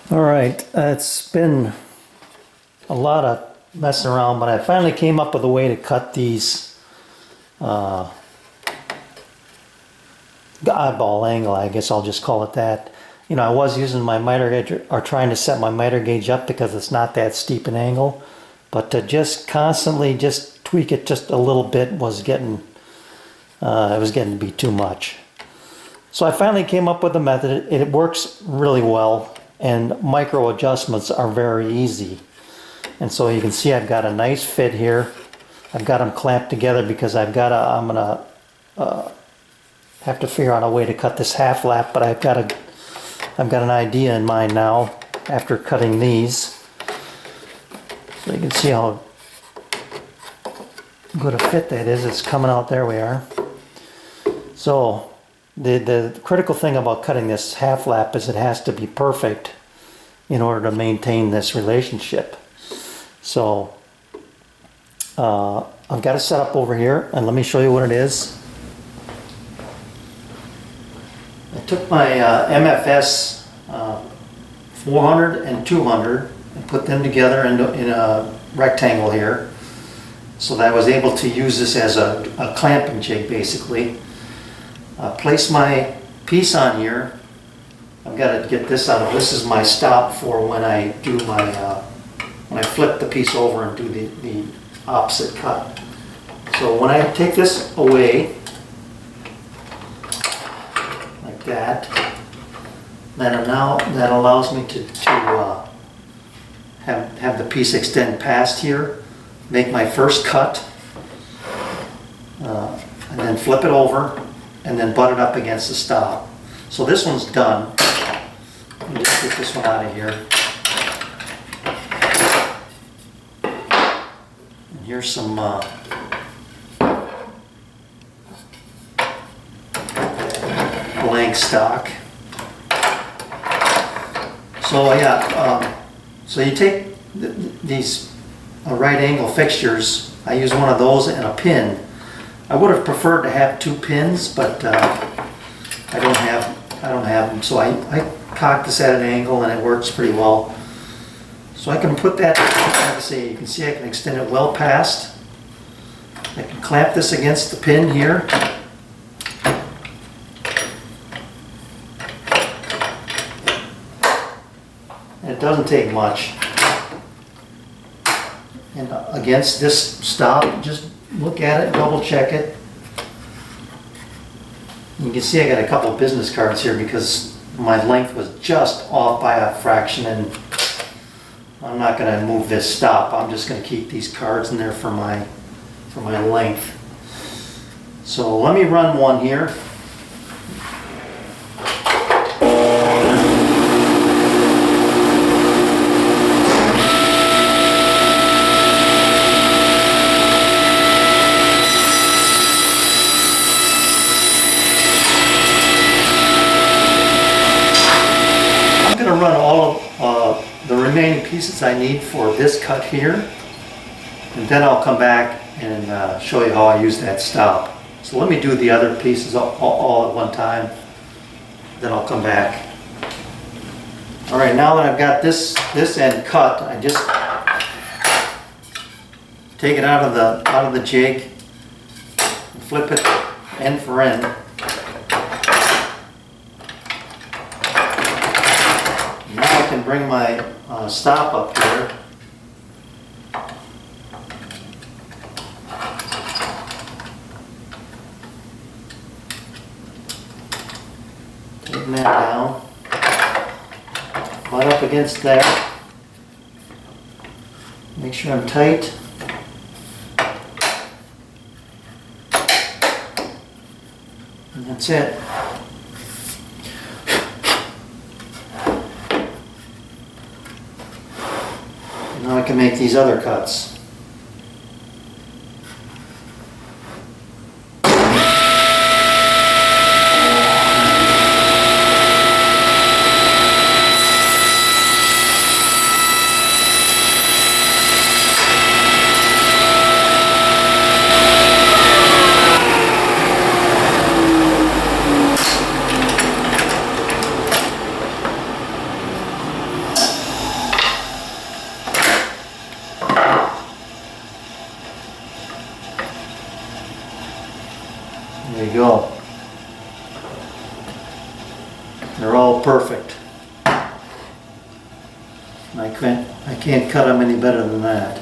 All right, it's been a lot of messing around, but I finally came up with a way to cut these oddball angle, I guess I'll just call it that. You know, I was using my miter gauge, or trying to set my miter gauge up because it's not that steep an angle, but to just constantly just tweak it just a little bit was getting, it was getting to be too much. So I finally came up with a method. It works really well, and micro adjustments are very easy. And so you can see I've got a nice fit here. I've got them clamped together because I'm gonna have to figure out a way to cut this half lap, but I've got an idea in mind now after cutting these. So you can see how good a fit that is. It's coming out. There we are. So the critical thing about cutting this half lap is it has to be perfect in order to maintain this relationship. So I've got it set up over here, and let me show you what it is. I took my MFS 400 and 200 and put them together in a rectangle here, so that I was able to use this as a clamping jig basically. Place my piece on here. I've got to get this out of. This is my stop for when I do my when I flip the piece over and do the opposite cut. So when I take this away like that, then now that allows me to have the piece extend past here, make my first cut, and then flip it over, and then butt it up against the stop. So this one's done. Let me just get this one out of here. And here's some blank stock. So yeah, so you take these right angle fixtures. I use one of those and a pin. I would have preferred to have two pins, but I don't have them. So I cock this at an angle, and it works pretty well. So I can put that, like I say, you can see I can extend it well past. I can clamp this against the pin here. And it doesn't take much. And against this stop, just look at it, double check it. You can see I got a couple of business cards here because my length was just off by a fraction, and I'm not going to move this stop. I'm just going to keep these cards in there for my length. So let me run one here. Run all of the remaining pieces I need for this cut here, and then I'll come back and show you how I use that stop. So let me do the other pieces all at one time, then I'll come back. All right, now that I've got this end cut, I just take it out of the jig and flip it end for end. I can bring my stop up here. Tighten that down. Butt up against there. Make sure I'm tight. And that's it. Now I can make these other cuts. There you go. They're all perfect. I can't cut them any better than that.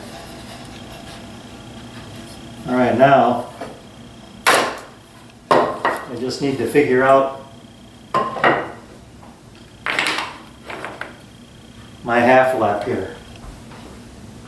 All right, now I just need to figure out my half lap here.